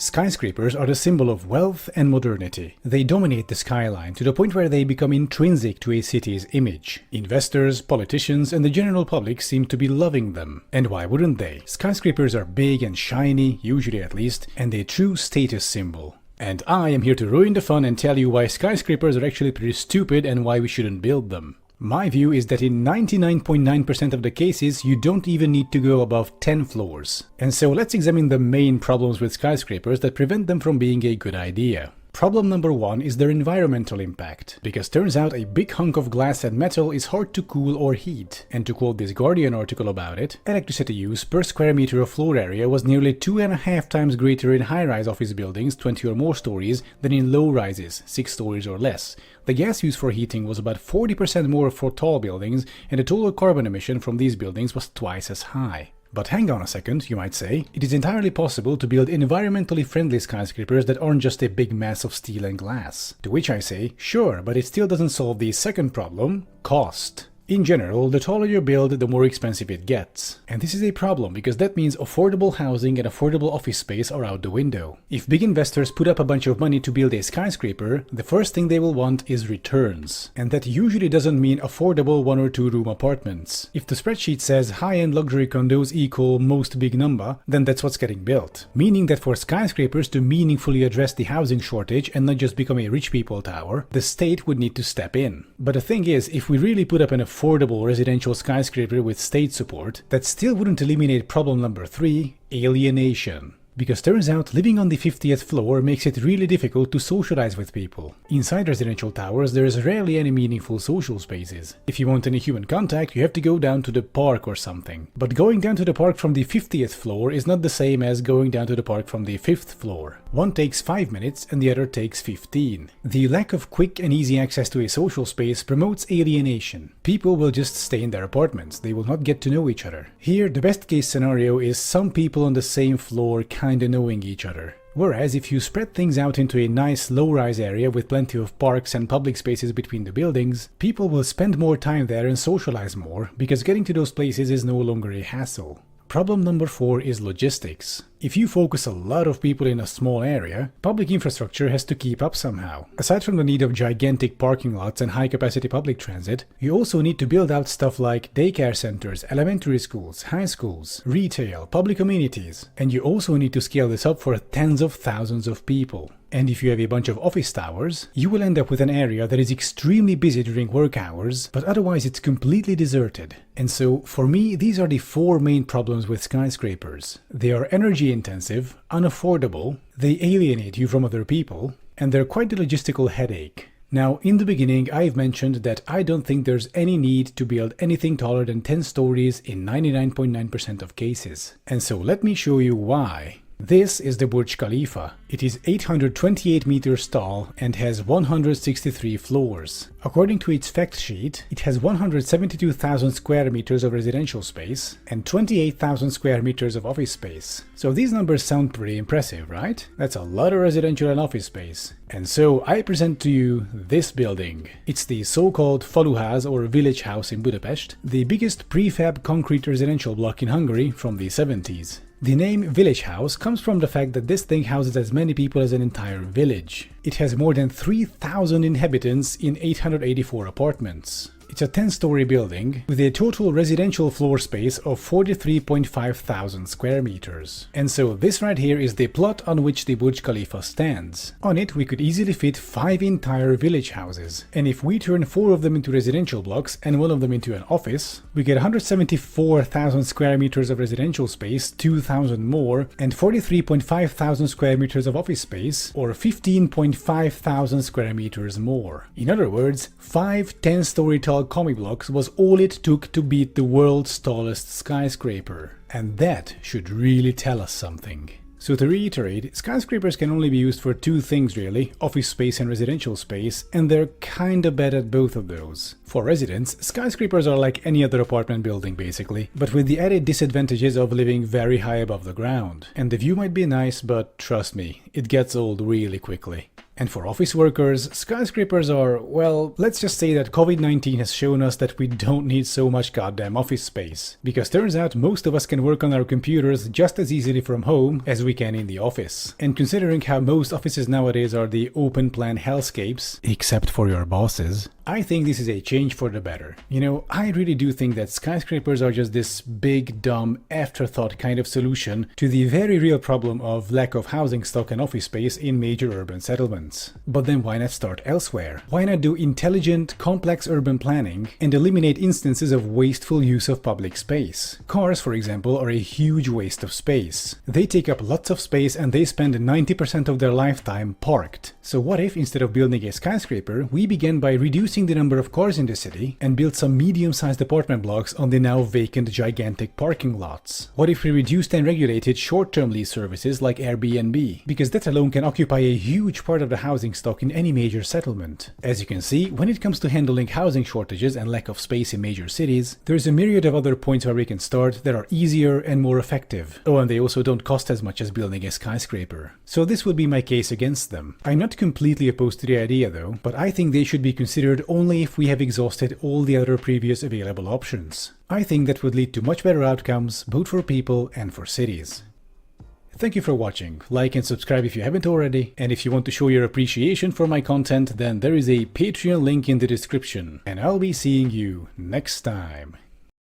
Skyscrapers are the symbol of wealth and modernity. They dominate the skyline to the point where they become intrinsic to a city's image. Investors, politicians, and the general public seem to be loving them. And why wouldn't they? Skyscrapers are big and shiny, usually at least, and a true status symbol. And I am here to ruin the fun and tell you why skyscrapers are actually pretty stupid and why we shouldn't build them. My view is that in 99.9% of the cases, you don't even need to go above 10 floors. And so let's examine the main problems with skyscrapers that prevent them from being a good idea. Problem number one is their environmental impact, because turns out a big hunk of glass and metal is hard to cool or heat. And to quote this Guardian article about it, electricity use per square meter of floor area was nearly 2.5 times greater in high-rise office buildings 20 or more stories than in low-rises 6 stories or less. The gas used for heating was about 40% more for tall buildings, and the total carbon emission from these buildings was twice as high. But hang on a second, you might say. It is entirely possible to build environmentally friendly skyscrapers that aren't just a big mass of steel and glass. To which I say, sure, but it still doesn't solve the second problem, cost. In general, the taller you build, the more expensive it gets. And this is a problem because that means affordable housing and affordable office space are out the window. If big investors put up a bunch of money to build a skyscraper, the first thing they will want is returns. And that usually doesn't mean affordable 1 or 2 room apartments. If the spreadsheet says high-end luxury condos equal most big number, then that's what's getting built. Meaning that for skyscrapers to meaningfully address the housing shortage and not just become a rich people tower, the state would need to step in. But the thing is, if we really put up an affordable residential skyscraper with state support, that still wouldn't eliminate problem number 3, alienation. Because turns out living on the 50th floor makes it really difficult to socialize with people. Inside residential towers, there is rarely any meaningful social spaces. If you want any human contact, you have to go down to the park or something. But going down to the park from the 50th floor is not the same as going down to the park from the 5th floor. One takes 5 minutes and the other takes 15. The lack of quick and easy access to a social space promotes alienation. People will just stay in their apartments, they will not get to know each other. Here, the best case scenario is some people on the same floor kinda knowing each other. Whereas if you spread things out into a nice low-rise area with plenty of parks and public spaces between the buildings, people will spend more time there and socialize more, because getting to those places is no longer a hassle. Problem number 4 is logistics. If you focus a lot of people in a small area, public infrastructure has to keep up somehow. Aside from the need of gigantic parking lots and high-capacity public transit, you also need to build out stuff like daycare centers, elementary schools, high schools, retail, public amenities, and you also need to scale this up for tens of thousands of people. And if you have a bunch of office towers, you will end up with an area that is extremely busy during work hours, but otherwise it's completely deserted. And so, for me, these are the 4 main problems with skyscrapers. They are energy intensive, unaffordable, they alienate you from other people, and they're quite the logistical headache. Now, in the beginning, I've mentioned that I don't think there's any need to build anything taller than 10 stories in 99.9% of cases. And so let me show you why. This is the Burj Khalifa. It is 828 meters tall and has 163 floors. According to its fact sheet, it has 172,000 square meters of residential space and 28,000 square meters of office space. So these numbers sound pretty impressive, right? That's a lot of residential and office space. And so I present to you this building. It's the so-called faluház or village house in Budapest, the biggest prefab concrete residential block in Hungary from the 70s. The name Village House comes from the fact that this thing houses as many people as an entire village. It has more than 3,000 inhabitants in 884 apartments. It's a 10-story building with a total residential floor space of 43.5 thousand square meters. And so this right here is the plot on which the Burj Khalifa stands. On it we could easily fit 5 entire village houses. And if we turn 4 of them into residential blocks and 1 of them into an office, we get 174,000 square meters of residential space, 2,000 more, and 43.5 thousand square meters of office space, or 15.5 thousand square meters more. In other words, 5 10-story tall commie blocks was all it took to beat the world's tallest skyscraper. And that should really tell us something. So to reiterate, skyscrapers can only be used for 2 things really, office space and residential space, and they're kinda bad at both of those. For residents, skyscrapers are like any other apartment building basically, but with the added disadvantages of living very high above the ground. And the view might be nice, but trust me, it gets old really quickly. And for office workers, skyscrapers are, well, let's just say that COVID-19 has shown us that we don't need so much goddamn office space. Because turns out most of us can work on our computers just as easily from home as we can in the office. And considering how most offices nowadays are the open plan hellscapes, except for your bosses, I think this is a change for the better. You know, I really do think that skyscrapers are just this big, dumb, afterthought kind of solution to the very real problem of lack of housing stock and office space in major urban settlements. But then why not start elsewhere? Why not do intelligent, complex urban planning and eliminate instances of wasteful use of public space? Cars, for example, are a huge waste of space. They take up lots of space and they spend 90% of their lifetime parked. So what if, instead of building a skyscraper, we began by reducing the number of cars in the city and built some medium-sized apartment blocks on the now vacant gigantic parking lots? What if we reduced and regulated short-term lease services like Airbnb? Because that alone can occupy a huge part of the housing stock in any major settlement. As you can see, when it comes to handling housing shortages and lack of space in major cities, there's a myriad of other points where we can start that are easier and more effective. Oh, and they also don't cost as much as building a skyscraper. So this would be my case against them. I'm not completely opposed to the idea though, but I think they should be considered only if we have exhausted all the other previous available options. I think that would lead to much better outcomes, both for people and for cities. Thank you for watching. Like and subscribe if you haven't already, and if you want to show your appreciation for my content, then there is a Patreon link in the description, and I'll be seeing you next time.